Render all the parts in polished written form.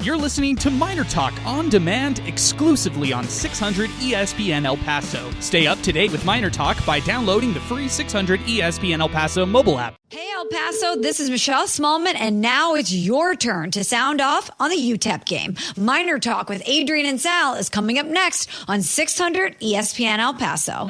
You're listening to MinerTalk on demand exclusively on 600 ESPN El Paso. Stay up to date with MinerTalk by downloading the free 600 ESPN El Paso mobile app. Hey El Paso, this is Michelle Smallman, and now it's your turn to sound off on the UTEP game. MinerTalk with Adrian and Sal is coming up next on 600 ESPN El Paso.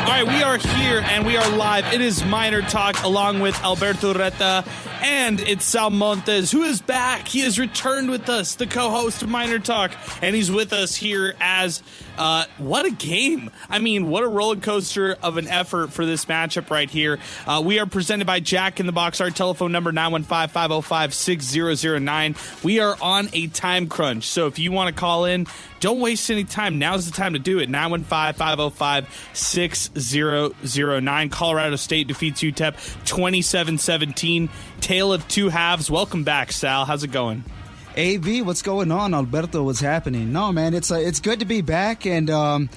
All right, we are here and we are live. It is MinerTalk along with Alberto Reta, and it's Sal Montes, who is back. He has returned with us, the co-host of MinerTalk, and he's with us here as what a game. I mean, what a roller coaster of an effort for this matchup right here. We are presented by Jack in the Box. Our telephone number, 915-505-6009. We are on a time crunch, so if you want to call in, don't waste any time. Now's the time to do it. 915-505-6009. Colorado State defeats UTEP 27-17. Tale of two halves. Welcome back, Sal. How's it going? AV, what's going on? Alberto, what's happening? No, man, it's good to be back, and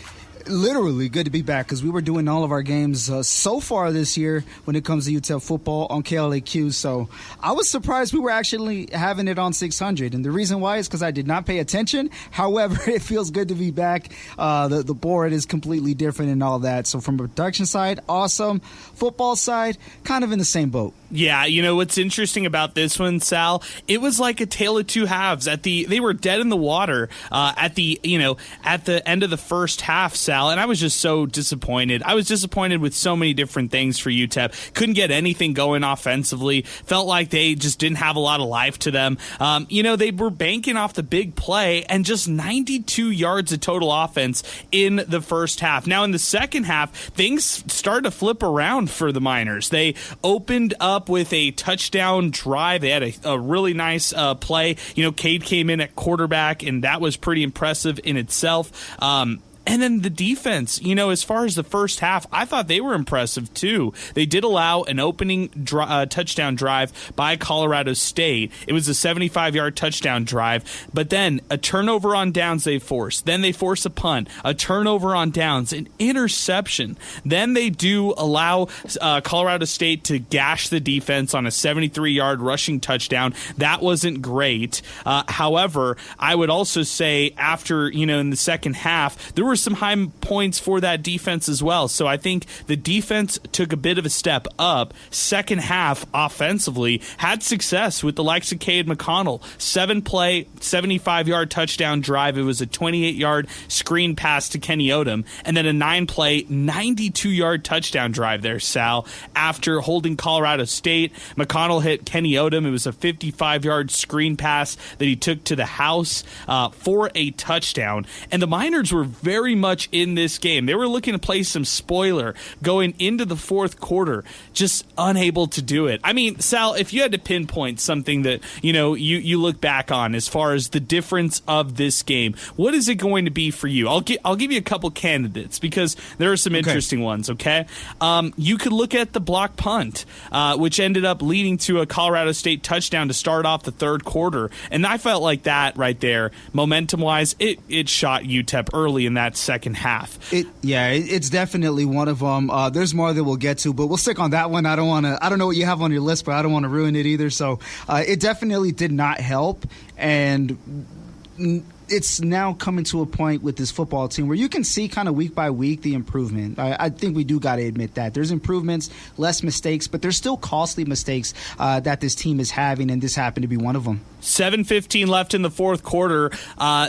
literally good to be back because we were doing all of our games so far this year when it comes to UTEP football on KLAQ. So I was surprised we were actually having it on 600. And the reason why is because I did not pay attention. However, it feels good to be back. The board is completely different and all that. So from a production side, awesome. Football side, kind of in the same boat. Yeah, you know what's interesting about this one, Sal? It was like a tale of two halves. They were dead in the water at the end of the first half, Sal, and I was just so disappointed. I was disappointed with so many different things for UTEP. Couldn't get anything going offensively. Felt like they just didn't have a lot of life to them. They were banking off the big play and just 92 yards of total offense in the first half. Now in the second half, things started to flip around for the Miners. They opened up with a touchdown drive. They had a really nice play. Cade came in at quarterback, and that was pretty impressive in itself. And then the defense, as far as the first half, I thought they were impressive too. They did allow an opening touchdown drive by Colorado State. It was a 75-yard touchdown drive, but then a turnover on downs they forced. Then they force a punt, a turnover on downs, an interception. Then they do allow Colorado State to gash the defense on a 73-yard rushing touchdown. That wasn't great. However, I would also say after, in the second half, there were some high points for that defense as well. So I think the defense took a bit of a step up. Second half, offensively, had success with the likes of Cade McConnell. 7-play, 75-yard touchdown drive. It was a 28-yard screen pass to Kenny Odom. And then a 9-play, 92-yard touchdown drive there, Sal. After holding Colorado State, McConnell hit Kenny Odom. It was a 55-yard screen pass that he took to the house for a touchdown. And the Miners were very much in this game. They were looking to play some spoiler going into the fourth quarter, just unable to do it. I mean, Sal, if you had to pinpoint something that, you look back on as far as the difference of this game, what is it going to be for you? I'll give you a couple candidates because there are some interesting ones, okay? You could look at the block punt, which ended up leading to a Colorado State touchdown to start off the third quarter. And I felt like that right there, momentum-wise, it shot UTEP early in that second half. It's definitely one of them. There's more that we'll get to, but we'll stick on that one. I don't know what you have on your list, but I don't want to ruin it either. So it definitely did not help, and it's now coming to a point with this football team where you can see kind of week by week the improvement. I think we do got to admit that. There's improvements, less mistakes, but there's still costly mistakes that this team is having, and this happened to be one of them. 7:15 left in the fourth quarter.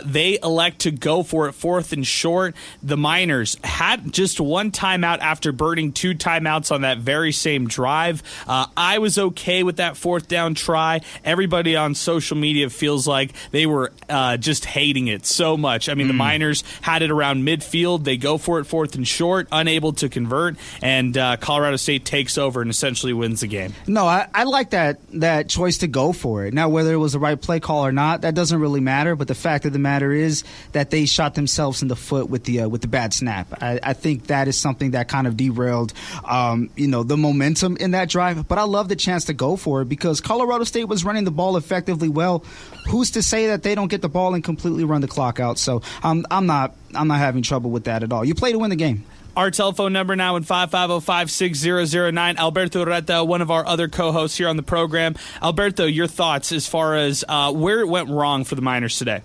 They elect to go for it, fourth and short. The Miners had just one timeout after burning two timeouts on that very same drive. I was okay with that fourth down try. Everybody on social media feels like they were just hating it so much. I mean, the Miners had it around midfield. They go for it, fourth and short, unable to convert, and Colorado State takes over and essentially wins the game. No, I like that choice to go for it. Now, whether it was the right play call or not, that doesn't really matter. But the fact of the matter is that they shot themselves in the foot with the bad snap. I think that is something that kind of derailed, the momentum in that drive. But I love the chance to go for it because Colorado State was running the ball effectively well. Who's to say that they don't get the ball and completely run the clock out? So I'm not having trouble with that at all. You play to win the game. Our telephone number now in 550-56009. Alberto Reta, one of our other co-hosts here on the program. Alberto, your thoughts as far as where it went wrong for the Miners today?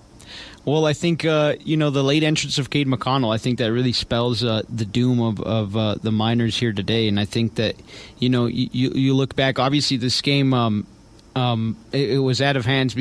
Well, I think, the late entrance of Cade McConnell, I think that really spells the doom of the Miners here today. And I think that, you look back, obviously this game, it was out of hand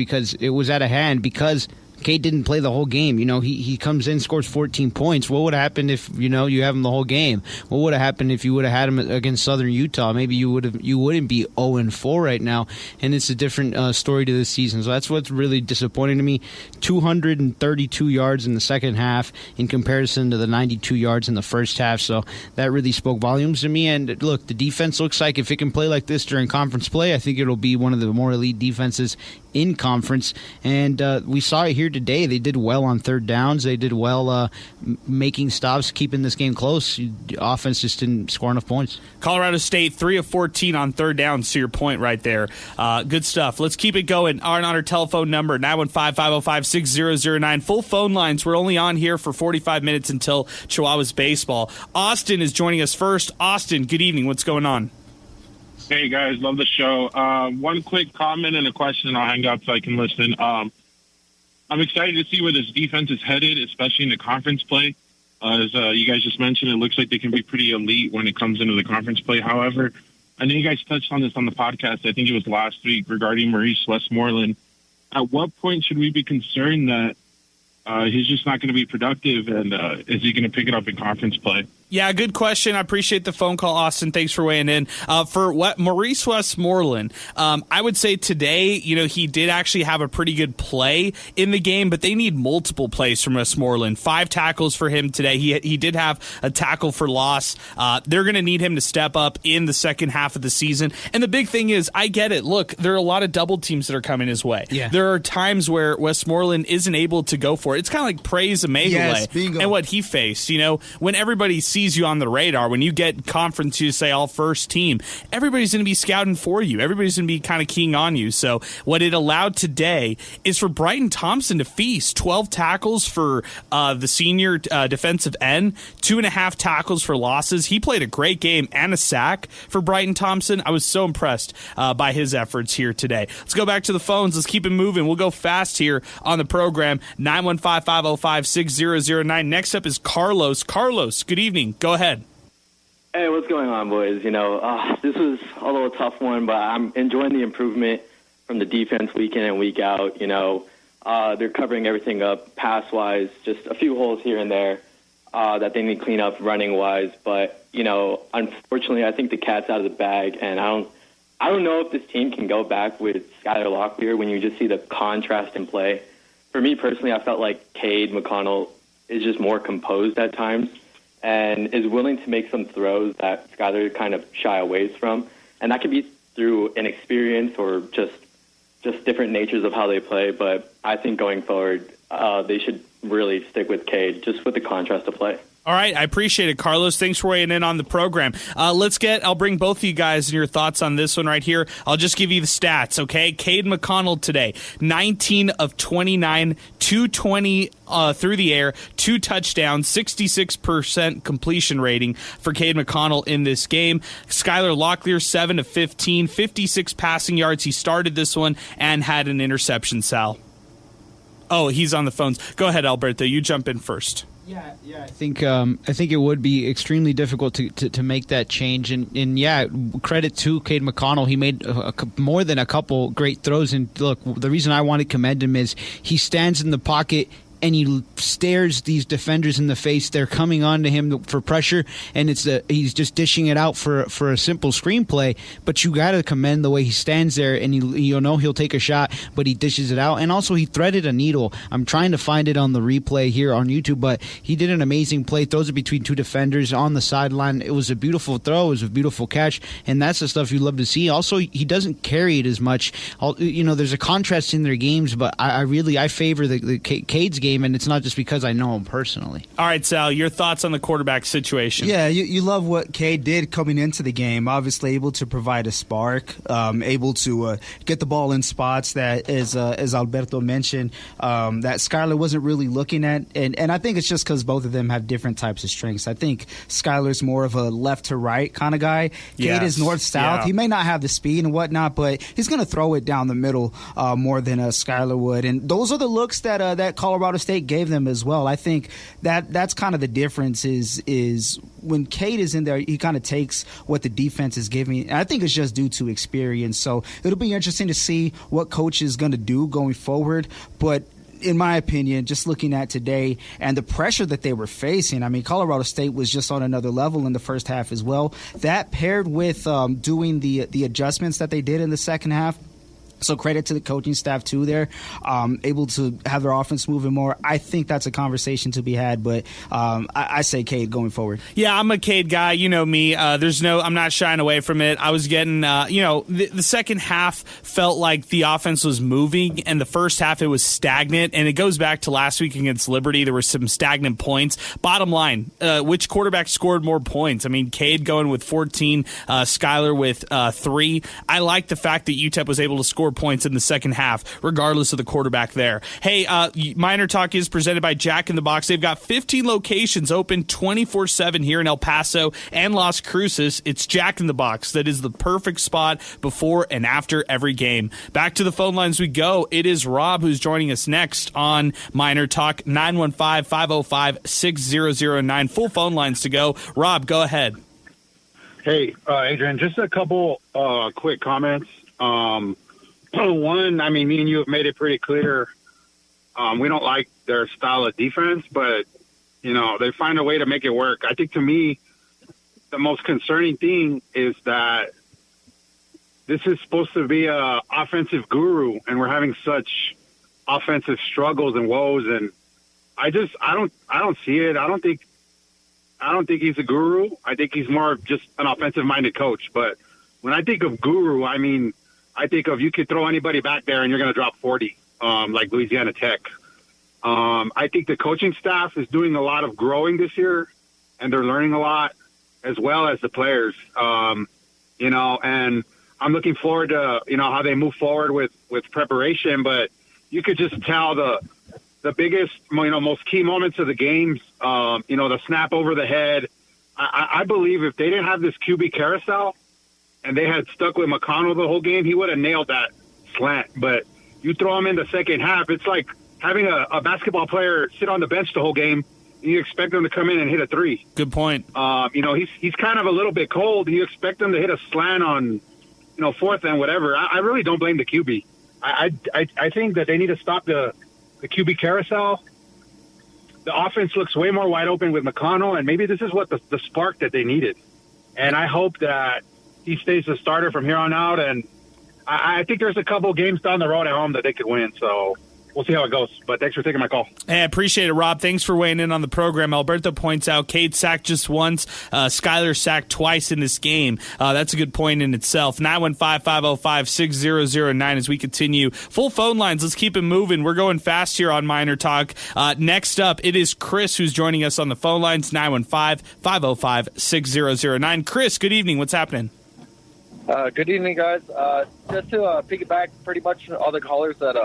because Cade didn't play the whole game. He comes in, scores 14 points. What would have happened if, you have him the whole game? What would have happened if you would have had him against Southern Utah? Maybe you wouldn't be 0-4 right now, and it's a different story to this season. So that's what's really disappointing to me. 232 yards in the second half in comparison to the 92 yards in the first half. So that really spoke volumes to me. And look, the defense looks like if it can play like this during conference play, I think it'll be one of the more elite defenses in conference. And we saw it here today. They did well on third downs. They did well making stops, keeping this game close. The offense just didn't score enough points. Colorado State 3 of 14 on third downs, to your point right there. Good stuff. Let's keep it going. On our telephone number, 915-505-6009. Full phone lines. We're only on here for 45 minutes until Chihuahuas baseball. Austin is joining us first. Austin, good evening. What's going on? Hey, guys. Love the show. One quick comment and a question, and I'll hang up so I can listen. I'm excited to see where this defense is headed, especially in the conference play. As you guys just mentioned, it looks like they can be pretty elite when it comes into the conference play. However, I know you guys touched on this on the podcast. I think it was last week regarding Maurice Westmoreland. At what point should we be concerned that he's just not going to be productive, and is he going to pick it up in conference play? Yeah, good question. I appreciate the phone call, Austin. Thanks for weighing in. For Maurice Westmoreland, I would say today, he did actually have a pretty good play in the game, but they need multiple plays from Westmoreland. 5 tackles for him today. He did have a tackle for loss. They're going to need him to step up in the second half of the season. And the big thing is, I get it. Look, there are a lot of double teams that are coming his way. Yeah. There are times where Westmoreland isn't able to go for it. It's kind of like Praise Amegale and what he faced. When everybody sees you on the radar, when you get conference, you say all first team, everybody's going to be scouting for you. Everybody's going to be kind of keying on you. So what it allowed today is for Bryton Thompson to feast 12 tackles for the senior defensive end, 2.5 tackles for losses. He played a great game and a sack for Bryton Thompson. I was so impressed by his efforts here today. Let's go back to the phones. Let's keep it moving. We'll go fast here on the program. 915-505-6009. Next up is Carlos. Carlos, good evening. Go ahead. Hey, what's going on, boys? This was a little tough one, but I'm enjoying the improvement from the defense week in and week out. They're covering everything up pass-wise, just a few holes here and there that they need to clean up running-wise. But, unfortunately, I think the cat's out of the bag, and I don't know if this team can go back with Skylar Locklear when you just see the contrast in play. For me personally, I felt like Cade McConnell is just more composed at times and is willing to make some throws that Skylar kind of shy away from. And that could be through inexperience or just different natures of how they play. But I think going forward, they should really stick with Cade, just with the contrast of play. All right, I appreciate it, Carlos. Thanks for weighing in on the program. I'll bring both of you guys and your thoughts on this one right here. I'll just give you the stats, okay? Cade McConnell today, 19 of 29, 220 through the air, 2 touchdowns, 66% completion rating for Cade McConnell in this game. Skylar Locklear, 7 of 15, 56 passing yards. He started this one and had an interception, Sal. Oh, he's on the phones. Go ahead, Alberto. You jump in first. Yeah. I think it would be extremely difficult to make that change, and credit to Cade McConnell. He made more than a couple great throws. And look, the reason I want to commend him is he stands in the pocket and he stares these defenders in the face. They're coming on to him for pressure, and he's just dishing it out for a simple screenplay. But you got to commend the way he stands there, and he'll take a shot, but he dishes it out. And also, he threaded a needle. I'm trying to find it on the replay here on YouTube, but he did an amazing play. Throws it between 2 defenders on the sideline. It was a beautiful throw. It was a beautiful catch, and that's the stuff you love to see. Also, he doesn't carry it as much. There's a contrast in their games, but I favor the Cade's game game, and it's not just because I know him personally. All right, Sal, your thoughts on the quarterback situation? Yeah, you love what Cade did coming into the game. Obviously, able to provide a spark, able to get the ball in spots that, as Alberto mentioned, that Skyler wasn't really looking at. And I think it's just because both of them have different types of strengths. I think Skyler's more of a left to right kind of guy. Cade is north south. Yeah. He may not have the speed and whatnot, but he's going to throw it down the middle more than Skyler would. And those are the looks that Colorado State gave them as well. I think that's kind of the difference is when Cade is in there, he kind of takes what the defense is giving. And I think it's just due to experience. So it'll be interesting to see what coach is going to do going forward. But in my opinion, just looking at today and the pressure that they were facing, I mean, Colorado State was just on another level in the first half as well. That paired with doing the adjustments that they did in the second half. So credit to the coaching staff, too, there. Able to have their offense moving more. I think that's a conversation to be had, but I say Cade going forward. Yeah, I'm a Cade guy. You know me. I'm not shying away from it. I was getting, the second half felt like the offense was moving, and the first half it was stagnant, and it goes back to last week against Liberty. There were some stagnant points. Bottom line, which quarterback scored more points? I mean, Cade going with 14, Skyler with 3. I like the fact that UTEP was able to score points in the second half, regardless of the quarterback there. Hey, MinerTalk is presented by Jack in the Box. They've got 15 locations open 24/7 here in El Paso and Las Cruces. It's Jack in the Box. That is the perfect spot before and after every game. Back to the phone lines we go. It is Rob who's joining us next on MinerTalk, 915-505-6009. Full phone lines to go. Rob, go ahead. Hey, Adrian, just a couple quick comments. One, I mean, me and you have made it pretty clear we don't like their style of defense, but, they find a way to make it work. I think to me, the most concerning thing is that this is supposed to be a offensive guru, and we're having such offensive struggles and woes, and I don't see it. I don't think he's a guru. I think he's more of just an offensive-minded coach. But when I think of guru, I mean, I think of you could throw anybody back there and you're going to drop 40, like Louisiana Tech. I think the coaching staff is doing a lot of growing this year, and they're learning a lot, as well as the players. And I'm looking forward to, how they move forward with preparation. But you could just tell the biggest, most key moments of the games, the snap over the head. I believe if they didn't have this QB carousel, and they had stuck with McConnell the whole game, he would have nailed that slant. But you throw him in the second half, it's like having a basketball player sit on the bench the whole game, and you expect him to come in and hit a 3. Good point. He's kind of a little bit cold, and you expect him to hit a slant on, fourth and whatever. I really don't blame the QB. I think that they need to stop the QB carousel. The offense looks way more wide open with McConnell, and maybe this is what the spark that they needed. And I hope that he stays the starter from here on out, and I think there's a couple games down the road at home that they could win, so we'll see how it goes. But thanks for taking my call. Hey, I appreciate it, Rob. Thanks for weighing in on the program. Alberto points out Cade sacked just once, Skyler sacked twice in this game. That's a good point in itself. 915-505-6009 as we continue. Full phone lines. Let's keep it moving. We're going fast here on MinerTalk. Next up, it is Chris who's joining us on the phone lines, 915-505-6009. Chris, good evening. What's happening? Good evening, guys. Just to piggyback pretty much all the callers that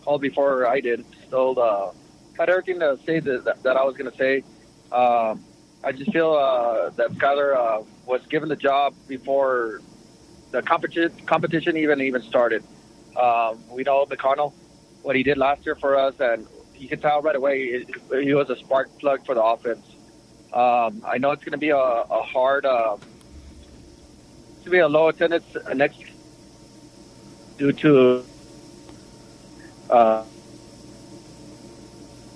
called before I did, so had everything to say that I was going to say. I just feel that Skyler was given the job before the competition even started. We know McConnell, what he did last year for us, and you can tell right away he was a spark plug for the offense. I know it's going to be a hard... to be a low attendance next due to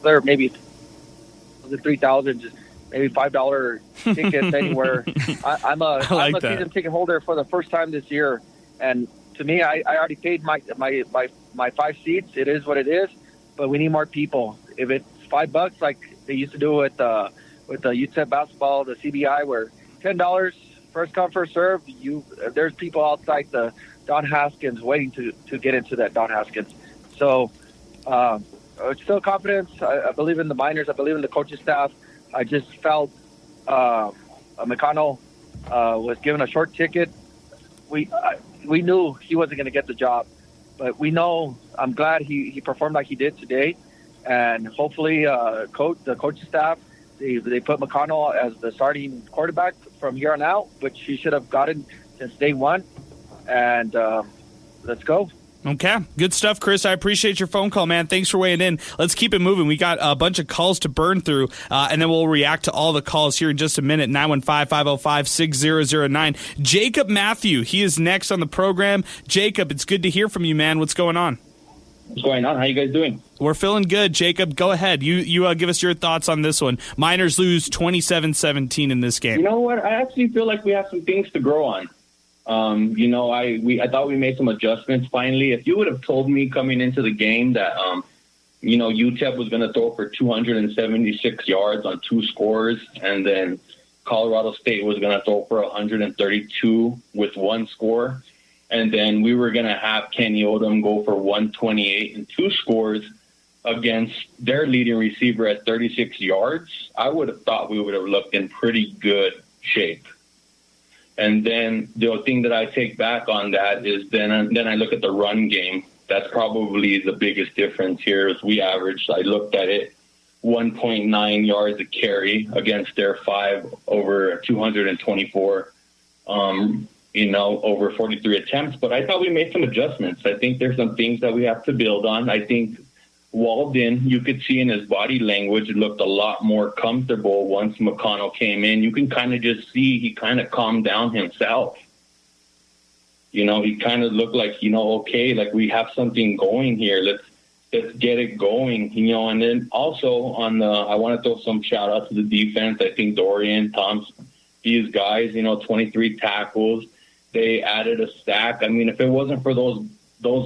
there maybe 3,000, just maybe $5 tickets anywhere. I'm a season ticket holder for the first time this year, and to me, I already paid my 5 seats. It is what it is, but we need more people. If it's $5 like they used to do with the UTEP basketball, the CBI, where $10. First come, first serve. There's people outside the Don Haskins waiting to get into that Don Haskins. So still confidence. I believe in the Miners. I believe in the coaching staff. I just felt McConnell was given a short ticket. We knew he wasn't going to get the job, but we know. I'm glad he performed like he did today, and hopefully, the coaching staff they put McConnell as the starting quarterback from here on out, which he should have gotten since day one. And let's go. Okay, good stuff, Chris. I appreciate your phone call, man. Thanks for weighing in. Let's keep it moving. We got a bunch of calls to burn through, and then we'll react to all the calls here in just a minute. 915-505-6009. Jacob Matthew, he is next on the program. Jacob, it's good to hear from you, man. What's going on? What's going on? How you guys doing? We're feeling good, Jacob. Go ahead. You give us your thoughts on this one. Miners lose 27-17 in this game. You know what? I actually feel like we have some things to grow on. I thought we made some adjustments finally. If you would have told me coming into the game that, UTEP was going to throw for 276 yards on 2 scores, and then Colorado State was going to throw for 132 with 1 score, and then we were going to have Kenny Odom go for 128 and 2 scores against their leading receiver at 36 yards, I would have thought we would have looked in pretty good shape. And then the thing that I take back on that is then I look at the run game. That's probably the biggest difference here is we averaged, I looked at it, 1.9 yards a carry against their 5 over 224, over 43 attempts. But I thought we made some adjustments. I think there's some things that we have to build on. I think Walden, you could see in his body language, it looked a lot more comfortable once McConnell came in. You can kind of just see he kind of calmed down himself. He kind of looked like, okay, like we have something going here. Let's get it going, And then also I want to throw some shout out to the defense. I think Dorian, Thompson, these guys, 23 tackles. They added a sack. I mean, if it wasn't for those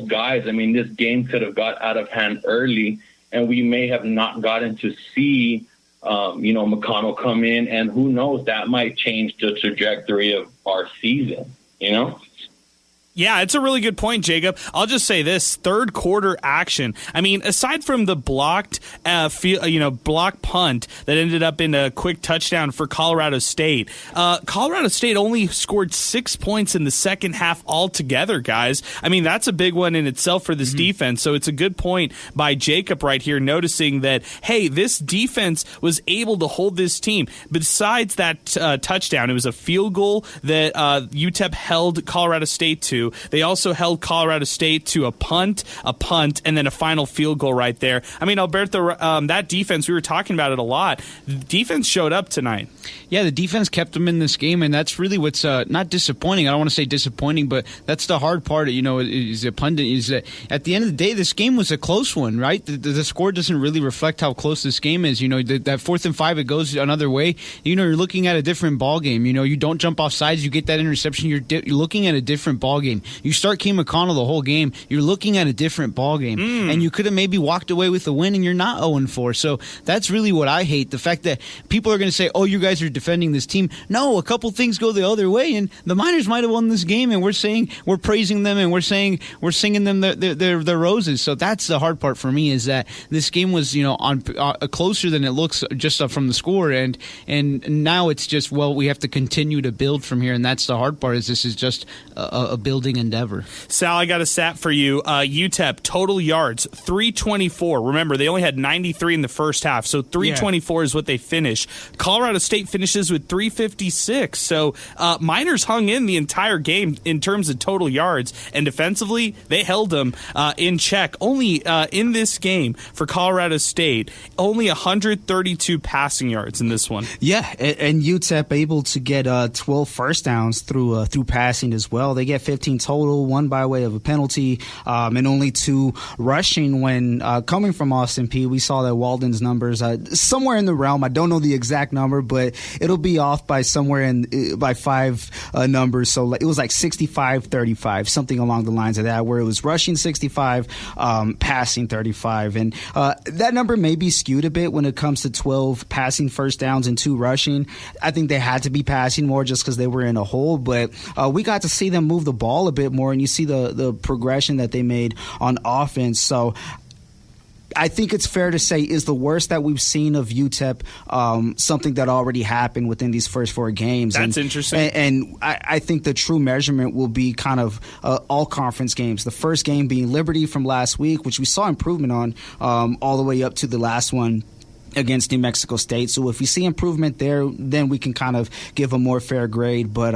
guys, this game could have got out of hand early, and we may have not gotten to see, McConnell come in, and who knows, that might change the trajectory of our season, Yeah, it's a really good point, Jacob. I'll just say this: third quarter action. Aside from the blocked punt that ended up in a quick touchdown for Colorado State, Colorado State only scored 6 points in the second half altogether, guys. That's a big one in itself for this defense. So it's a good point by Jacob right here, noticing that, hey, this defense was able to hold this team. Besides that touchdown, it was a field goal that UTEP held Colorado State to. They also held Colorado State to a punt, and then a final field goal right there. Alberto, that defense, we were talking about it a lot. The defense showed up tonight. Yeah, the defense kept them in this game, and that's really what's not disappointing. I don't want to say disappointing, but that's the hard part, is a pundit, is that at the end of the day, this game was a close one, right? The score doesn't really reflect how close this game is. That 4th and 5, it goes another way. You're looking at a different ball game. You don't jump off sides, you get that interception, you're looking at a different ball game. You start Key McConnell the whole game, you're looking at a different ball game. And you could have maybe walked away with a win, and you're not 0-4. So that's really what I hate. The fact that people are going to say, oh, you guys are defending this team. No, a couple things go the other way, and the Miners might have won this game, and we're praising them, and we're singing them their roses. So that's the hard part for me, is that this game was closer than it looks just from the score, and now it's just, we have to continue to build from here, and that's the hard part, is this is just a building endeavor. Sal, I got a stat for you. UTEP total yards 324. Remember, they only had 93 in the first half, so 324 is what they finished. Colorado State finishes with 356. So Miners hung in the entire game in terms of total yards, and defensively they held them in check. Only in this game for Colorado State, only 132 passing yards in this one. Yeah, and UTEP able to get 12 first downs through passing as well. They get 15 total, 1 by way of a penalty, and only 2 rushing. When coming from Austin Peay, we saw that Walden's numbers somewhere in the realm. I don't know the exact number, but it'll be off by somewhere by 5 numbers. So it was like 65-35, something along the lines of that, where it was rushing 65, passing 35. And that number may be skewed a bit when it comes to 12 passing first downs and 2 rushing. I think they had to be passing more just because they were in a hole, but we got to see them move the ball a bit more, and you see the progression that they made on offense. So I think it's fair to say is the worst that we've seen of UTEP something that already happened within these first 4 games. That's interesting. And I think the true measurement will be kind of all conference games. The first game being Liberty from last week, which we saw improvement on all the way up to the last one against New Mexico State. So if we see improvement there, then we can kind of give a more fair grade. But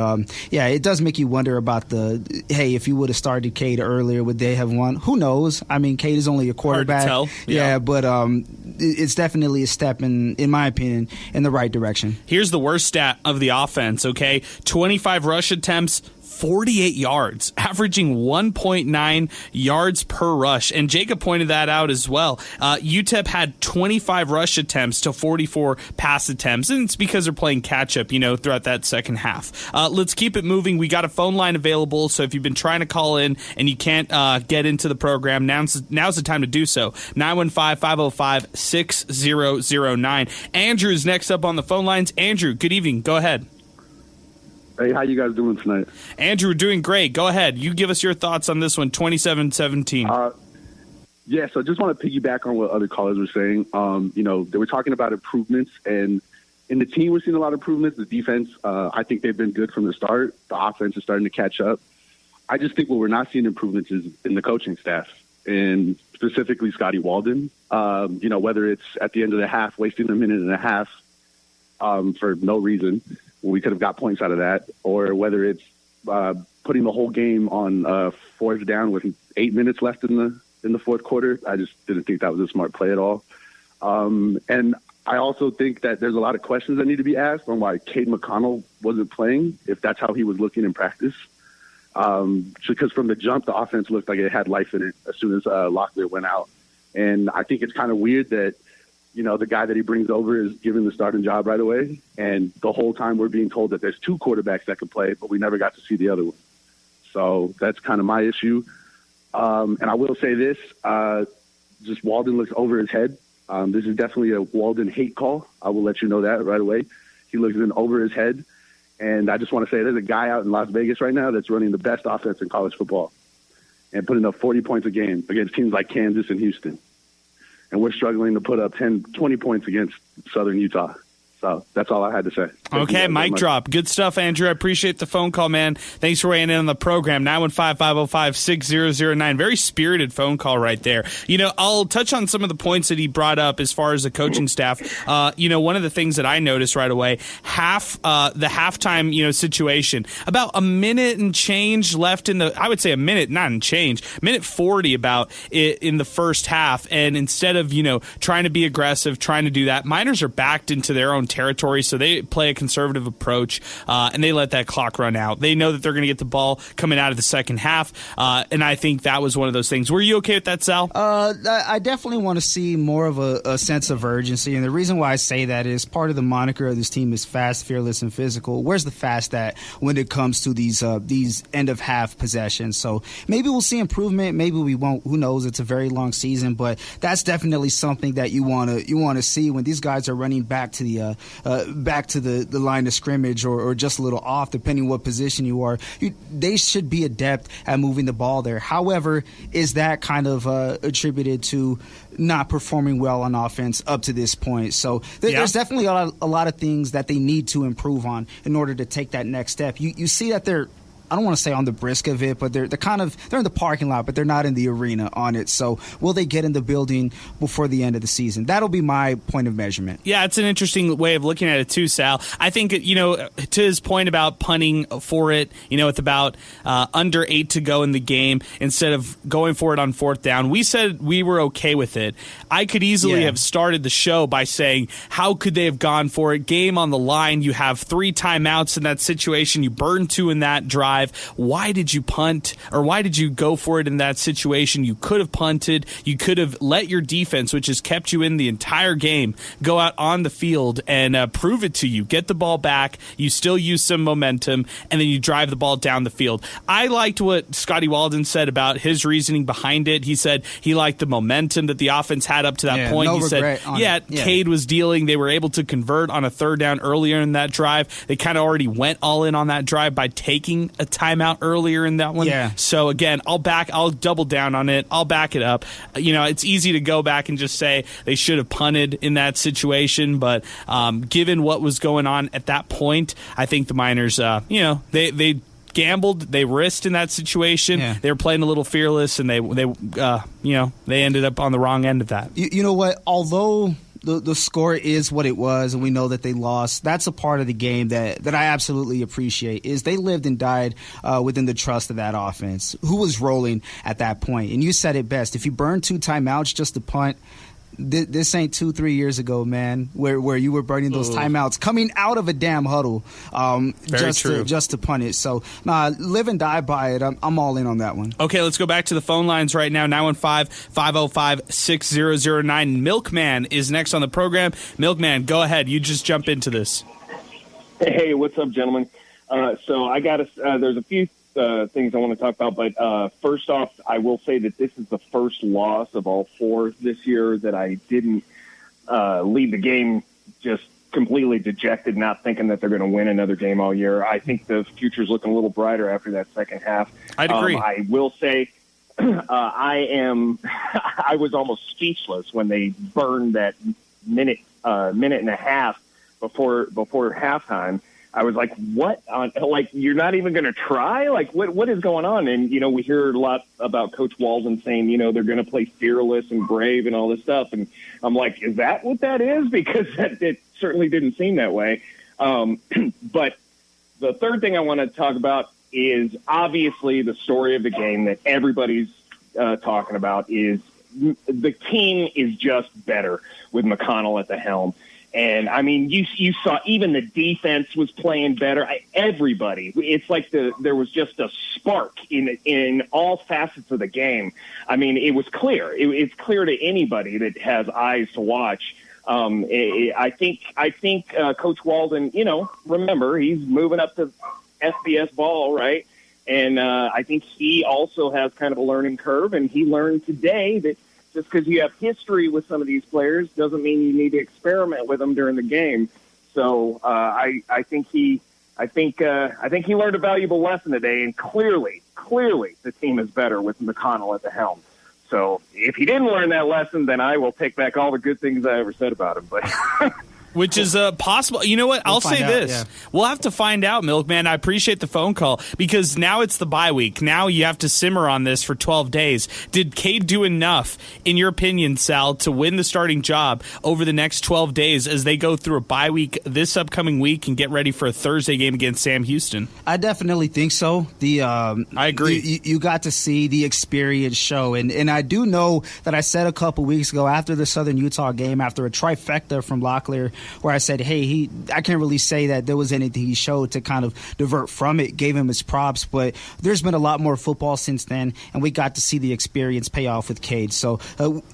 yeah, it does make you wonder about if you would have started Cade earlier, would they have won? Who knows? I mean, Cade is only a quarterback. Hard to tell. Yeah, but it's definitely a step in my opinion, in the right direction. Here's the worst stat of the offense, okay? 25 rush attempts, 48 yards, averaging 1.9 yards per rush. And Jacob pointed that out as well. UTEP had 25 rush attempts to 44 pass attempts, and it's because they're playing catch-up, throughout that second half. Let's keep it moving. We got a phone line available, so if you've been trying to call in and you can't get into the program, now's the time to do so. 915-505-6009. Andrew's next up on the phone lines. Andrew, good evening. Go ahead. Hey, how you guys doing tonight? Andrew, doing great. Go ahead. You give us your thoughts on this one, 27-17. Yeah, so just want to piggyback on what other callers were saying. They were talking about improvements, and in the team we're seeing a lot of improvements. The defense, I think they've been good from the start. The offense is starting to catch up. I just think what we're not seeing improvements is in the coaching staff, and specifically Scotty Walden. Whether it's at the end of the half, wasting a minute and a half for no reason, we could have got points out of that, or whether it's putting the whole game on fourth down with 8 minutes left in the fourth quarter. I just didn't think that was a smart play at all. And I also think that there's a lot of questions that need to be asked on why Cade McConnell wasn't playing, if that's how he was looking in practice. Because from the jump, the offense looked like it had life in it as soon as Locklear went out. And I think it's kind of weird that the guy that he brings over is given the starting job right away. And the whole time we're being told that there's 2 quarterbacks that can play, but we never got to see the other one. So that's kind of my issue. And I will say this, just Walden looks over his head. This is definitely a Walden hate call. I will let you know that right away. He looks in over his head. And I just want to say there's a guy out in Las Vegas right now that's running the best offense in college football and putting up 40 points a game against teams like Kansas and Houston. And we're struggling to put up 10, 20 points against Southern Utah. So that's all I had to say. Okay, mic drop. Good stuff, Andrew. I appreciate the phone call, man. Thanks for weighing in on the program. 915-505-6009. Very spirited phone call right there. I'll touch on some of the points that he brought up as far as the coaching staff. One of the things that I noticed right away, the halftime, situation, about a minute and change left I would say a minute, not in change, minute 40 about it in the first half. And instead of, trying to be aggressive, trying to do that, Miners are backed into their own territory, so they play a conservative approach, and they let that clock run out. They know that they're going to get the ball coming out of the second half, and I think that was one of those things. Were you okay with that, Sal? I definitely want to see more of a sense of urgency, and the reason why I say that is part of the moniker of this team is fast, fearless, and physical. Where's the fast at when it comes to these end-of-half possessions? So maybe we'll see improvement, maybe we won't. Who knows? It's a very long season, but that's definitely something that you want to see when these guys are running back to the line of scrimmage or just a little off, depending what position you are. They should be adept at moving the ball there. However, is that kind of attributed to not performing well on offense up to this point? So there's definitely a lot of things that they need to improve on in order to take that next step. You see that they're, I don't want to say on the brisk of it, but they're in the parking lot, but they're not in the arena on it. So will they get in the building before the end of the season? That'll be my point of measurement. Yeah, it's an interesting way of looking at it too, Sal. I think, to his point about punting for it, with about under 8 to go in the game instead of going for it on fourth down, we said we were okay with it. I could easily have started the show by saying, how could they have gone for it? Game on the line. You have 3 timeouts in that situation. You burn 2 in that drive. Why did you punt, or why did you go for it in that situation? You could have punted. You could have let your defense, which has kept you in the entire game, go out on the field and prove it to you. Get the ball back. You still use some momentum, and then you drive the ball down the field. I liked what Scotty Walden said about his reasoning behind it. He said he liked the momentum that the offense had up to that point. He said, Cade was dealing. They were able to convert on a third down earlier in that drive. They kind of already went all in on that drive by taking a timeout earlier in that one. Yeah. So again, I'll double down on it. I'll back it up. It's easy to go back and just say they should have punted in that situation, but given what was going on at that point, I think the Miners, they gambled, they risked in that situation. Yeah. They were playing a little fearless, and they ended up on the wrong end of that. You know what? Although the score is what it was, and we know that they lost, that's a part of the game that I absolutely appreciate, is they lived and died within the trust of that offense. Who was rolling at that point? And you said it best. If you burn 2 timeouts just to punt, this ain't 2-3 years ago, man, where you were burning those timeouts coming out of a damn huddle just to punt it. So, live and die by it. I'm all in on that one. Okay, let's go back to the phone lines right now. 915-505-6009. Milkman is next on the program. Milkman, go ahead. You just jump into this. Hey, what's up, gentlemen? So I got there's a few things I want to talk about, but first off, I will say that this is the first loss of all 4 this year that I didn't leave the game just completely dejected, not thinking that they're going to win another game all year. I think the future's looking a little brighter after that second half. I'd agree. I will say I was almost speechless when they burned that minute and a half before halftime. I was like, what? You're not even going to try? Like, what is going on? And, we hear a lot about Coach Walden saying, they're going to play fearless and brave and all this stuff. And I'm like, is that what that is? Because it certainly didn't seem that way. But the third thing I want to talk about is obviously the story of the game that everybody's talking about is the team is just better with McConnell at the helm. And, I mean, you saw even the defense was playing better. Everybody. It's like there was just a spark in all facets of the game. I mean, it was clear. It's clear to anybody that has eyes to watch. I think Coach Walden, remember, he's moving up to FBS ball, right? And I think he also has kind of a learning curve, and he learned today that just because you have history with some of these players doesn't mean you need to experiment with them during the game. So I think he learned a valuable lesson today, and clearly the team is better with McConnell at the helm. So if he didn't learn that lesson, then I will take back all the good things I ever said about him. But Which is possible. You know what? I'll say this. Yeah. We'll have to find out, Milkman. I appreciate the phone call because now it's the bye week. Now you have to simmer on this for 12 days. Did Cade do enough, in your opinion, Sal, to win the starting job over the next 12 days as they go through a bye week this upcoming week and get ready for a Thursday game against Sam Houston? I definitely think so. I agree. You got to see the experience show. And I do know that I said a couple weeks ago after the Southern Utah game, after a trifecta from Locklear, where I said, hey, I can't really say that there was anything he showed to kind of divert from it, gave him his props, but there's been a lot more football since then, and we got to see the experience pay off with Cade, so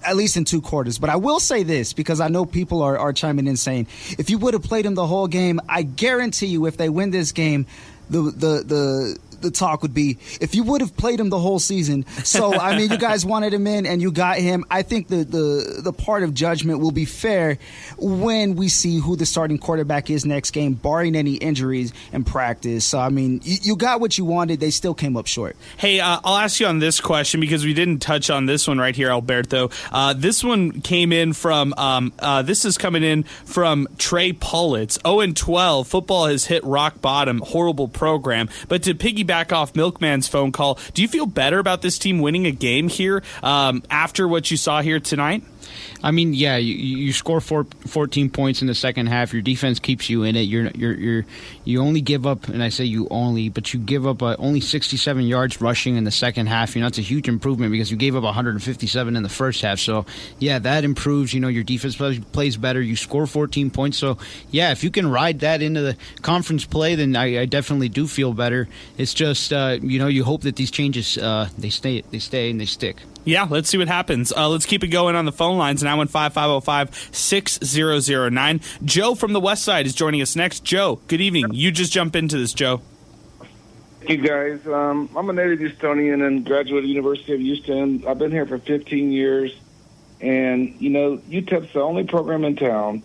at least in 2 quarters. But I will say this, because I know people are chiming in saying, if you would have played him the whole game, I guarantee you if they win this game, the talk would be, if you would have played him the whole season. So, I mean, you guys wanted him in and you got him. I think the part of judgment will be fair when we see who the starting quarterback is next game, barring any injuries in practice. So, I mean, you got what you wanted. They still came up short. Hey, I'll ask you on this question because we didn't touch on this one right here, Alberto. This one came in from, this is coming in from Trey Pullitz. 0-12, football has hit rock bottom, horrible program. But to piggyback off Milkman's phone call, do you feel better about this team winning a game here after what you saw here tonight? I mean, yeah, you score 14 points in the second half. Your defense keeps you in it. You only give up, and I say you only, but you give up only 67 yards rushing in the second half. That's a huge improvement because you gave up 157 in the first half. So, yeah, that improves. Your defense plays better. You score 14 points. So, yeah, if you can ride that into the conference play, then I definitely do feel better. It's just, you hope that these changes, they stay and they stick. Yeah, let's see what happens. Let's keep it going on the phone lines. 915-505-6009. Joe from the West Side is joining us next. Joe, good evening. You just jump into this, Joe. Hey, guys. I'm a native Houstonian and graduated University of Houston. I've been here for 15 years. And, UTEP's the only program in town.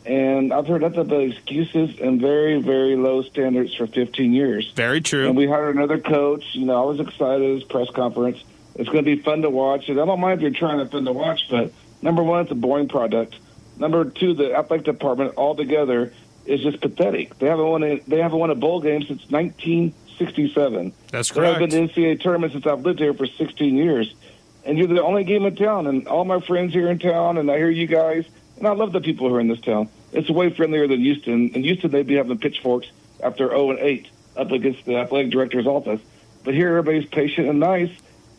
And I've heard nothing but excuses and very, very low standards for 15 years. Very true. And we hired another coach. You know, I was excited at his press conference. It's going to be fun to watch. And I don't mind if you're trying to fun to watch, but number one, it's a boring product. Number two, the athletic department altogether is just pathetic. They haven't won a bowl game since 1967. That's They correct. haven't been to the NCAA tournament since I've lived here for 16 years. And you're the only game in town, and all my friends here in town, and I hear you guys, and I love the people who are in this town. It's way friendlier than Houston. In Houston, they'd be having pitchforks after 0-8 up against the athletic director's office. But here, everybody's patient and nice.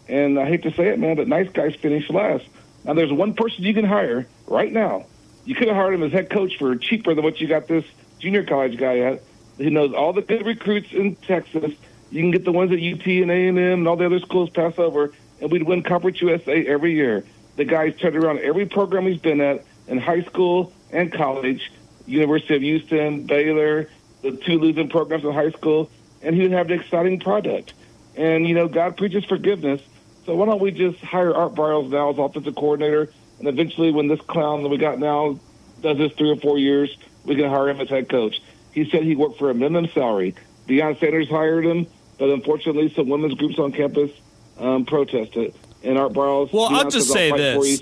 And I hate to say it, man, but nice guys finish last. Now, there's one person you can hire right now. You could have hired him as head coach for cheaper than what you got this junior college guy at. He knows all the good recruits in Texas. You can get the ones at UT and A&M and all the other schools pass over, and we'd win Conference USA every year. The guy's turned around every program he's been at in high school and college, University of Houston, Baylor, the two losing programs in high school, and he would have an exciting product. And, you know, God preaches forgiveness. So why don't we just hire Art Briles now as offensive coordinator, and eventually when this clown that we got now does this 3 or 4 years, we can hire him as head coach. He said he worked for a minimum salary. Deion Sanders hired him, but unfortunately some women's groups on campus protested. And Art Briles, Well, I'll just say this.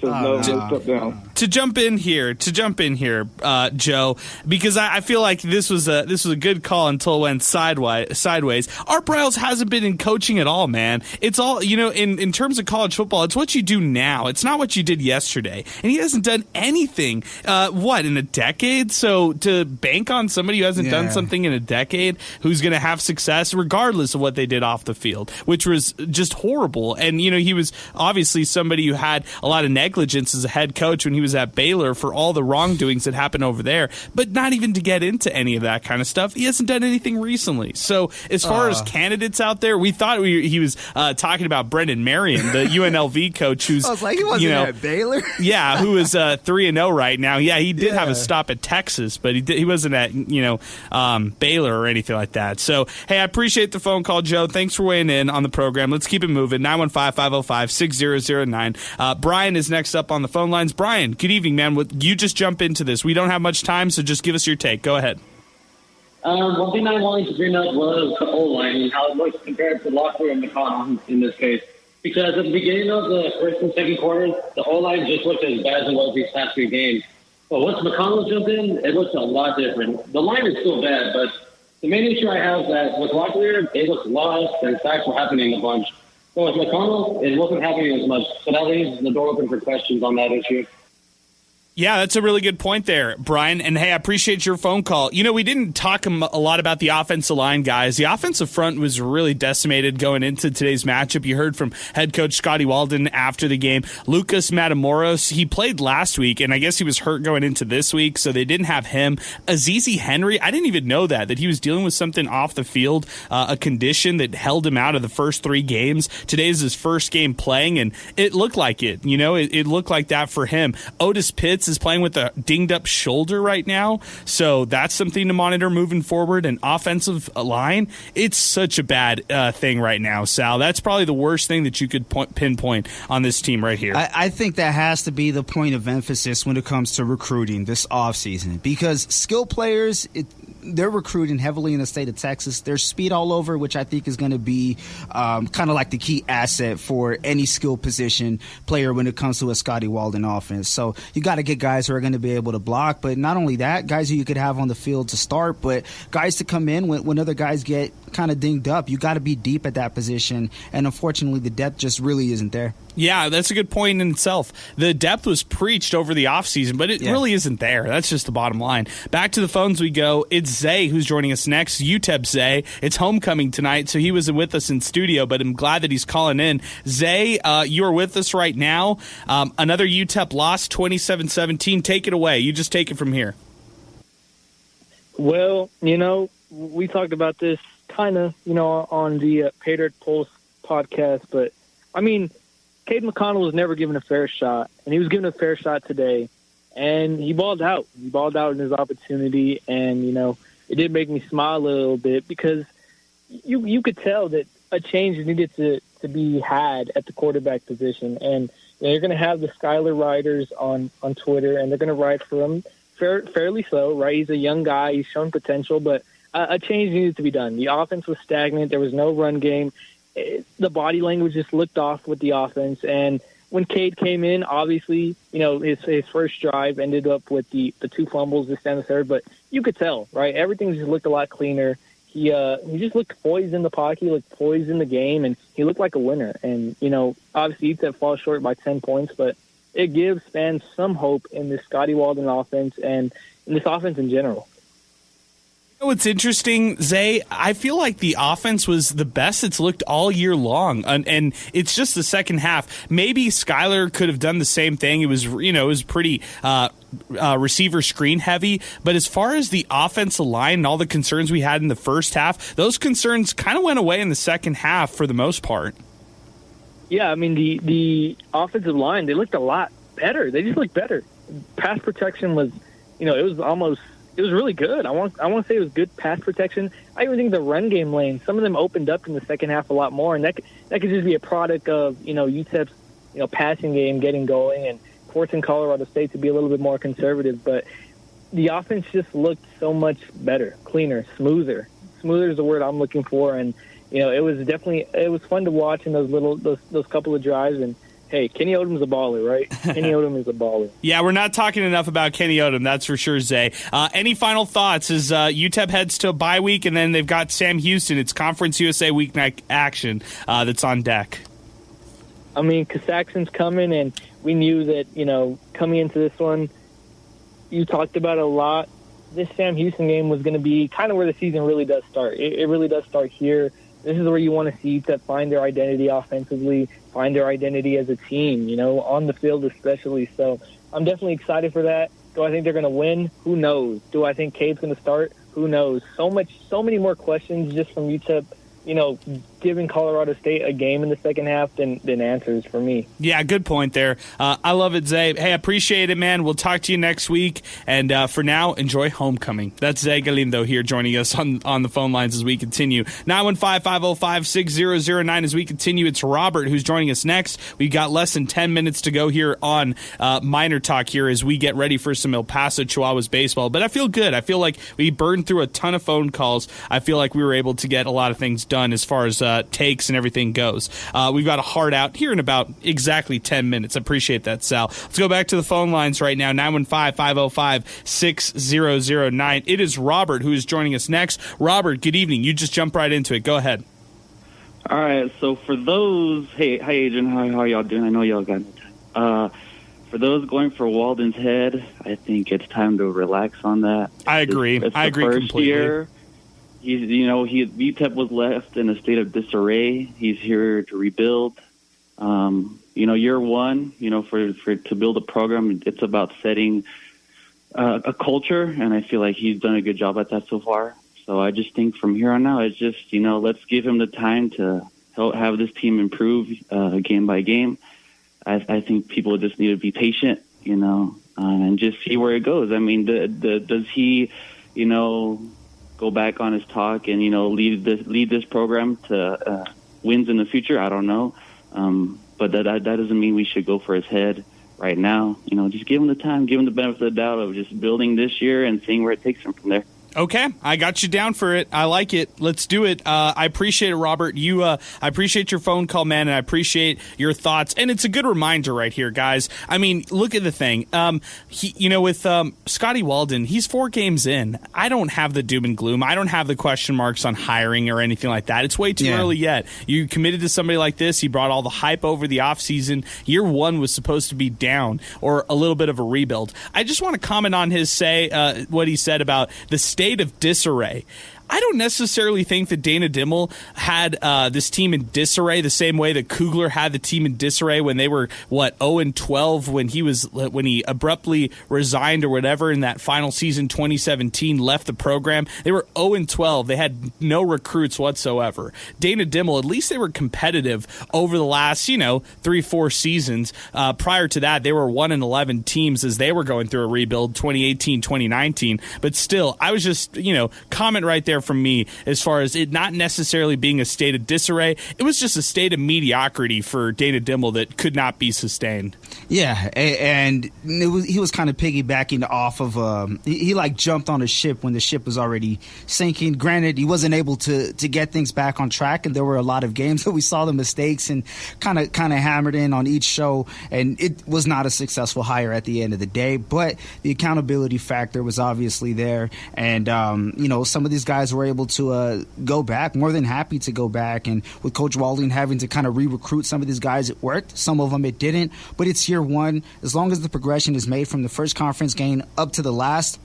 To jump in here, Joe, because I feel like this was a good call until it went sideways. Art Briles hasn't been in coaching at all, man. It's all, you know, in terms of college football, it's what you do now. It's not what you did yesterday. And he hasn't done anything, in a decade? So to bank on somebody who hasn't done something in a decade, who's going to have success regardless of what they did off the field, which was just horrible. And, you know, he was obviously somebody who had a lot of negligence as a head coach when he was at Baylor for all the wrongdoings that happened over there, but not even to get into any of that kind of stuff. He hasn't done anything recently. So as far as candidates out there, we thought he was talking about Brendan Marion, the UNLV coach, who's I was like, he wasn't at Baylor. Yeah, who is 3-0 right now. Yeah, he did have a stop at Texas, but he wasn't at Baylor or anything like that. So hey, I appreciate the phone call, Joe. Thanks for weighing in on the program. Let's keep it moving. 915-505-6009. Brian is next up on the phone lines. Brian, good evening, man. You just jump into this. We don't have much time, so just give us your take. Go ahead. One thing I wanted to bring up was the O-line and how it looks compared to Locklear and McConnell in this case. Because at the beginning of the first and second quarters, the O-line just looked as bad as it was these past 3 games. But once McConnell jumped in, it looks a lot different. The line is still bad, but the main issue I have is that with Locklear, they look lost and sacks were happening a bunch. So with McConnell, it wasn't happening as much. So that leaves the door open for questions on that issue. Yeah, that's a really good point there, Brian. And hey, I appreciate your phone call. You know, we didn't talk a lot about the offensive line, guys. The offensive front was really decimated going into today's matchup. You heard from head coach Scotty Walden after the game. Lucas Matamoros, he played last week, and I guess he was hurt going into this week, so they didn't have him. Azizi Henry, I didn't even know that he was dealing with something off the field, a condition that held him out of the first 3 games. Today is his first game playing, and it looked like it. You know, it looked like that for him. Otis Pitts is playing with a dinged up shoulder right now, so that's something to monitor moving forward. And offensive line, it's such a bad thing right now, Sal. That's probably the worst thing that you could pinpoint on this team right here. I think that has to be the point of emphasis when it comes to recruiting this offseason, because skill players, they're recruiting heavily in the state of Texas. There's speed all over, which I think is going to be kind of like the key asset for any skill position player when it comes to a Scotty Walden offense. So you got to get guys who are going to be able to block, but not only that, guys who you could have on the field to start, but guys to come in when other guys get kind of dinged up. You got to be deep at that position, and unfortunately the depth just really isn't there. Yeah, that's a good point in itself. The depth was preached over the offseason, but it really isn't there. That's just the bottom line. Back to the phones we go. It's Zay who's joining us next. UTEP Zay. It's homecoming tonight, so he wasn't with us in studio, but I'm glad that he's calling in. Zay, you're with us right now. Another UTEP loss, 27-17. Take it away. You just take it from here. Well, you know, we talked about this kind of, you know, on the Patriot Pulse podcast, but, I mean, Cade McConnell was never given a fair shot, and he was given a fair shot today, and he balled out. He balled out in his opportunity, and, you know, it did make me smile a little bit because you could tell that a change needed to be had at the quarterback position, and you know, you're going to have the Skylar writers on Twitter, and they're going to write for him. fairly slow, right? He's a young guy. He's shown potential, but a change needed to be done. The offense was stagnant. There was no run game. The body language just looked off with the offense. And when Cade came in, obviously, his first drive ended up with the 2 fumbles, this and the third. But you could tell, right? Everything just looked a lot cleaner. He just looked poised in the pocket. He looked poised in the game, and he looked like a winner. And, obviously UTEP falls short by 10 points, but it gives fans some hope in this Scotty Walden offense and in this offense in general. What's interesting, Zay, I feel like the offense was the best it's looked all year long, and it's just the second half. Maybe Skyler could have done the same thing. It was, it was pretty receiver screen heavy, but as far as the offensive line and all the concerns we had in the first half, those concerns kind of went away in the second half for the most part. Yeah, I mean, the offensive line, they looked a lot better. They just looked better. Pass protection was, it was really good. I want to say it was good pass protection. I even think the run game lane, some of them opened up in the second half a lot more, and that could just be a product of, UTEP's, passing game getting going and forcing Colorado State to be a little bit more conservative. But the offense just looked so much better, cleaner, smoother. Smoother is the word I'm looking for, and it was fun to watch in those couple of drives. And hey, Kenny Odom's a baller, right? Kenny Odom is a baller. Yeah, we're not talking enough about Kenny Odom, that's for sure, Zay. Any final thoughts as UTEP heads to a bye week, and then they've got Sam Houston. It's Conference USA weeknight action that's on deck. I mean, Kasakson's coming, and we knew that, coming into this one, you talked about it a lot. This Sam Houston game was going to be kind of where the season really does start. It really does start here. This is where you want to see UTEP find their identity offensively, find their identity as a team, on the field especially. So I'm definitely excited for that. Do I think they're going to win? Who knows? Do I think Cade's going to start? Who knows? So many more questions just from UTEP, giving Colorado State a game in the second half than answers for me. Yeah, good point there. I love it, Zay. Hey, appreciate it, man. We'll talk to you next week. And for now, enjoy homecoming. That's Zay Galindo here joining us on the phone lines as we continue. 915-505-6009 as we continue. It's Robert who's joining us next. We've got less than 10 minutes to go here on Miner Talk here as we get ready for some El Paso Chihuahuas baseball. But I feel good. I feel like we burned through a ton of phone calls. I feel like we were able to get a lot of things done as far as takes and everything goes. We've got a hard out here in about exactly 10 minutes. Appreciate that, Sal. Let's go back to the phone lines right now. 915-505-6009. It is Robert who is joining us next. Robert, good evening. You just jump right into it. Go ahead. All right. So for those, hi Adrian, how y'all doing? I know y'all got no time. For those going for Walden's head, I think it's time to relax on that. I agree. I agree completely. Year. UTEP was left in a state of disarray. He's here to rebuild. Year one, to build a program, it's about setting a culture, and I feel like he's done a good job at that so far. So I just think from here on out, it's just, let's give him the time to help have this team improve game by game. I think people just need to be patient, and just see where it goes. I mean, does he, go back on his talk and lead this program to wins in the future? I don't know, but that doesn't mean we should go for his head right now. Just give him the time, give him the benefit of the doubt of just building this year and seeing where it takes him from there. Okay, I got you down for it. I like it. Let's do it. I appreciate it, Robert. I appreciate your phone call, man, and I appreciate your thoughts. And it's a good reminder right here, guys. I mean, look at the thing. With Scotty Walden, he's 4 games in. I don't have the doom and gloom. I don't have the question marks on hiring or anything like that. It's way too early yet. You committed to somebody like this. He brought all the hype over the offseason. Year 1 was supposed to be down or a little bit of a rebuild. I just want to comment on what he said about the state of disarray. I don't necessarily think that Dana Dimmel had this team in disarray the same way that Kugler had the team in disarray when they were 0-12 when he abruptly resigned or whatever in that final season 2017, left the program. They were 0-12. They had no recruits whatsoever. Dana Dimmel, at least they were competitive over the last 3-4 seasons. Prior to that, they were 1-11 teams as they were going through a rebuild 2018, 2019. But still, I was just comment right there. there from me as far as it not necessarily being a state of disarray. It was just a state of mediocrity for Dana Dimel that could not be sustained. Yeah, and he was kind of piggybacking off of he like jumped on a ship when the ship was already sinking. Granted, he wasn't able to get things back on track, and there were a lot of games that we saw the mistakes and kind of hammered in on each show, and it was not a successful hire at the end of the day. But the accountability factor was obviously there, and some of these guys were able to go back, more than happy to go back, and with Coach Walling having to kind of re-recruit some of these guys, it worked. Some of them it didn't, but it's year one. As long as the progression is made from the first conference game up to the last,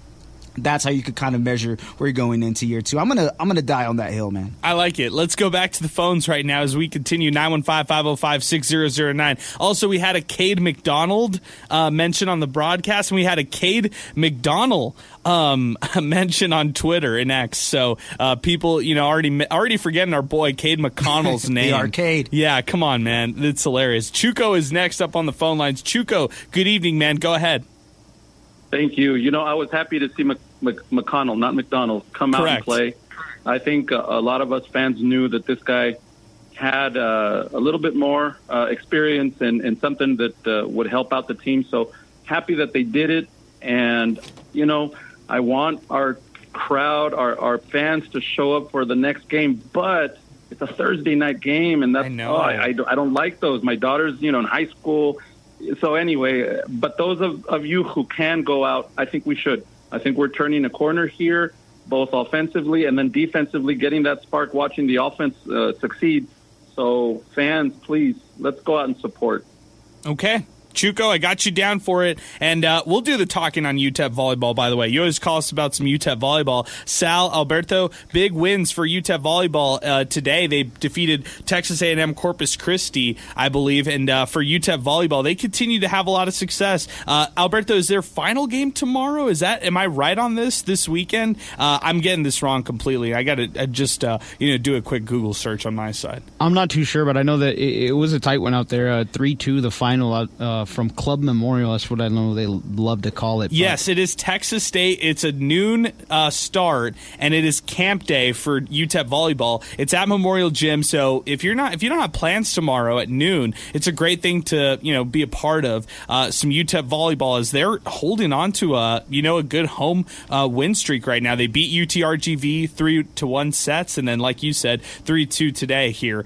that's how you could kind of measure where you're going into year two. I'm gonna die on that hill, man. I like it. Let's go back to the phones right now as we continue. 915-505-6009. Also, we had a Cade McDonald mention on the broadcast, and we had a Cade McDonald mention on Twitter and X. So people, already forgetting our boy Cade McConnell's name. The arcade. Yeah, come on, man. It's hilarious. Chuco is next up on the phone lines. Chuco, good evening, man. Go ahead. Thank you. I was happy to see McConnell, not McDonald, come out and play. I think a lot of us fans knew that this guy had a little bit more experience and something that would help out the team. So happy that they did it. And, I want our crowd, our fans to show up for the next game. But it's a Thursday night game, and that's I don't like those. My daughter's, in high school. So anyway, but those of you who can go out, I think we should. I think we're turning a corner here, both offensively and then defensively, getting that spark, watching the offense succeed. So fans, please, let's go out and support. Okay. Chuco, I got you down for it, and we'll do the talking on UTEP volleyball, by the way. You always call us about some UTEP volleyball. Sal, Alberto, big wins for UTEP volleyball today. They defeated Texas A&M Corpus Christi, I believe, and for UTEP volleyball, they continue to have a lot of success. Alberto, is their final game tomorrow? Am I right on this weekend? I'm getting this wrong completely. I got to just do a quick Google search on my side. I'm not too sure, but I know that it was a tight one out there, 3-2 the final from Club Memorial. That's what I know they love to call it. Yes, it is Texas State. It's a noon start, and it is camp day for UTEP volleyball. It's at Memorial Gym, so if you don't have plans tomorrow at noon, it's a great thing to be a part of some UTEP volleyball as they're holding on to a good home win streak right now. They beat UTRGV 3-1 sets, and then like you said, 3-2 today here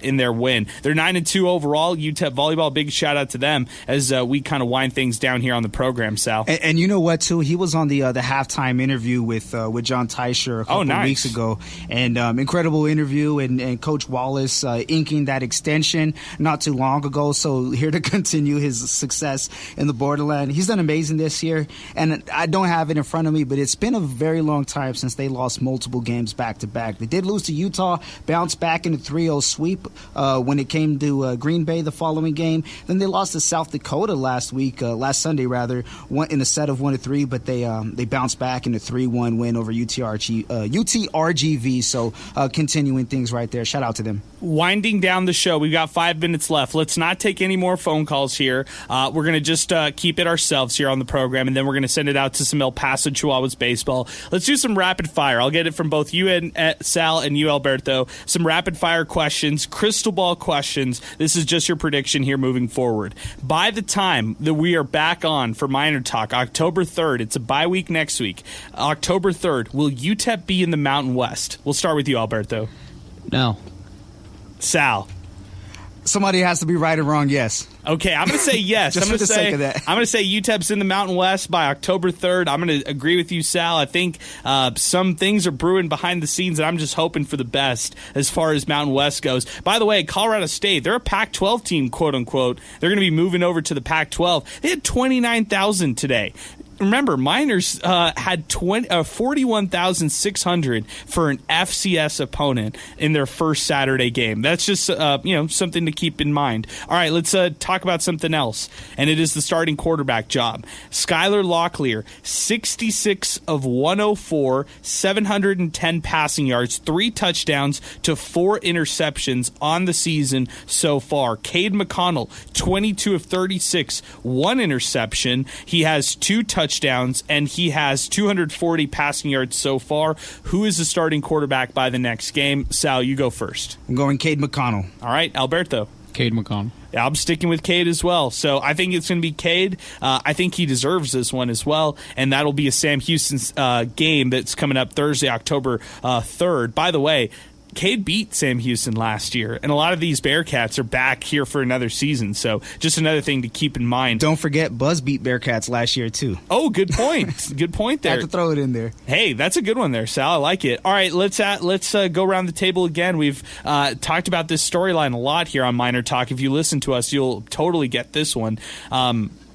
in their win. They're 9-2 overall. UTEP volleyball, big shout out to them as we kind of wind things down here on the program, Sal. And you know what, too? He was on the halftime interview with John Teicher a couple weeks ago. And incredible interview, and Coach Wallace inking that extension not too long ago. So here to continue his success in the borderland. He's done amazing this year. And I don't have it in front of me, but it's been a very long time since they lost multiple games back-to-back. They did lose to Utah, bounced back in a 3-0 sweep when it came to Green Bay the following game. Then they lost to South Dakota last Sunday, in a set of 1-3, but they bounced back in a 3-1 win over UTRGV. So continuing things right there. Shout out to them. Winding down the show, we've got 5 minutes left. Let's not take any more phone calls here. We're going to just keep it ourselves here on the program, and then we're going to send it out to some El Paso Chihuahuas baseball. Let's do some rapid fire. I'll get it from both you and Sal and you, Alberto. Some rapid fire questions, crystal ball questions. This is just your prediction here moving forward. By the time that we are back on for MinerTalk, October 3rd, it's a bye week next week, October 3rd, will UTEP be in the Mountain West? We'll start with you, Alberto. No. Sal. Somebody has to be right or wrong, yes. Okay, I'm going to say yes. Just for the sake of that. I'm going to say UTEP's in the Mountain West by October 3rd. I'm going to agree with you, Sal. I think some things are brewing behind the scenes, and I'm just hoping for the best as far as Mountain West goes. By the way, Colorado State, they're a Pac-12 team, quote-unquote. They're going to be moving over to the Pac-12. They had 29,000 today. Remember, Miners had 41,600 for an FCS opponent in their first Saturday game. That's just something to keep in mind. All right, let's talk talk about something else, and it is the starting quarterback job. Skylar Locklear, 66 of 104, 710 passing yards, 3 touchdowns to 4 interceptions on the season so far. Cade McConnell, 22 of 36, 1 interception. He has 2 touchdowns, and he has 240 passing yards so far. Who is the starting quarterback by the next game? Sal, you go first. I'm going Cade McConnell. All right, Alberto. Cade McConnell. Yeah, I'm sticking with Cade as well. So I think it's going to be Cade. I think he deserves this one as well. And that'll be a Sam Houston game that's coming up Thursday, October 3rd. By the way, Cade beat Sam Houston last year, and a lot of these Bearcats are back here for another season. So just another thing to keep in mind. Don't forget, Buzz beat Bearcats last year, too. Oh, good point. Good point there. Had to throw it in there. Hey, that's a good one there, Sal. I like it. All right, let's go around the table again. We've talked about this storyline a lot here on Miner Talk. If you listen to us, you'll totally get this one.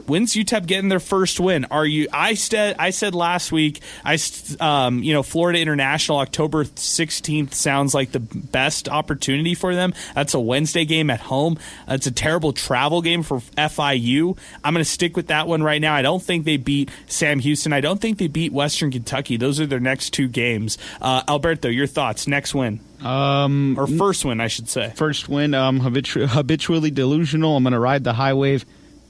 When's UTEP getting their first win? I said last week, Florida International, October 16th sounds like the best opportunity for them. That's a Wednesday game at home. It's a terrible travel game for FIU. I'm going to stick with that one right now. I don't think they beat Sam Houston. I don't think they beat Western Kentucky. Those are their next 2 games. Alberto, your thoughts? Next win. Or first win, I should say. First win. Habitually delusional. I'm going to ride the high wave.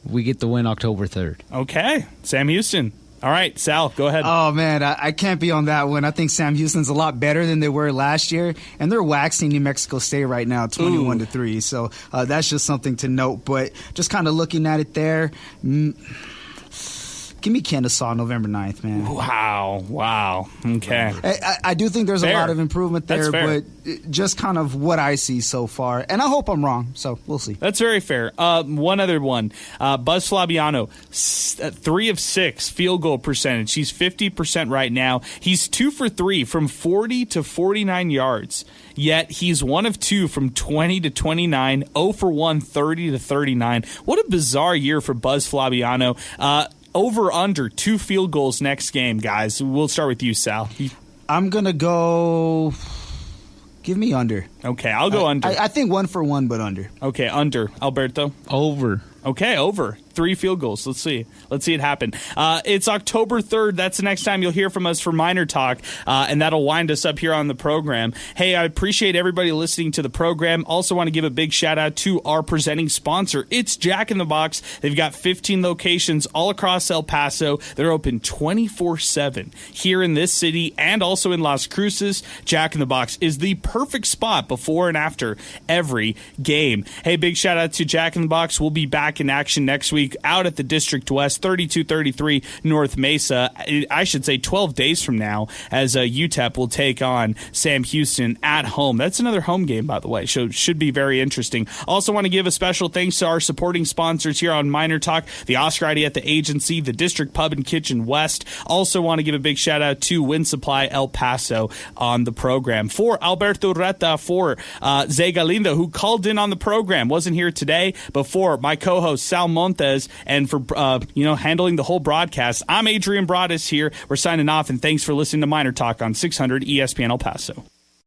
We get the win October 3rd. Okay. Sam Houston. All right, Sal, go ahead. Oh, man, I can't be on that one. I think Sam Houston's a lot better than they were last year, and they're waxing New Mexico State right now, 21-3. So that's just something to note. But just kind of looking at it there, give me Kennesaw November 9th, man. Wow. Okay. I do think there's a lot of improvement there, but just kind of what I see so far. And I hope I'm wrong, so we'll see. That's very fair. One other one. Buzz Flabiano, 3 of 6 field goal percentage. He's 50% right now. He's 2 for 3 from 40 to 49 yards. Yet he's 1 of 2 from 20 to 29, 0 for 1, 30 to 39. What a bizarre year for Buzz Flabiano. Over under 2 field goals next game, guys. We'll start with you, Sal. I'm going to go... Give me under. Okay, I'll go under. I think 1 for 1, but under. Okay, under. Alberto? Over. Okay, over. 3 field goals. Let's see it happen. It's October 3rd. That's the next time you'll hear from us for Miner Talk, and that'll wind us up here on the program. Hey, I appreciate everybody listening to the program. Also want to give a big shout-out to our presenting sponsor. It's Jack in the Box. They've got 15 locations all across El Paso. They're open 24/7 here in this city and also in Las Cruces. Jack in the Box is the perfect spot before and after every game. Hey, big shout-out to Jack in the Box. We'll be back in action next week out at the District West, 3233 North Mesa. I should say 12 days from now, as UTEP will take on Sam Houston at home. That's another home game, by the way, so should be very interesting. Also want to give a special thanks to our supporting sponsors here on Miner Talk, the Oscar ID at the Agency, the District Pub and Kitchen West. Also want to give a big shout out to Wind Supply El Paso on the program. For Alberto Reta, for Zay Galindo, who called in on the program, wasn't here today, but for my co-host Sal Montes, and for handling the whole broadcast, I'm Adrian Broadus here. We're signing off, and thanks for listening to Miner Talk on 600 ESPN El Paso.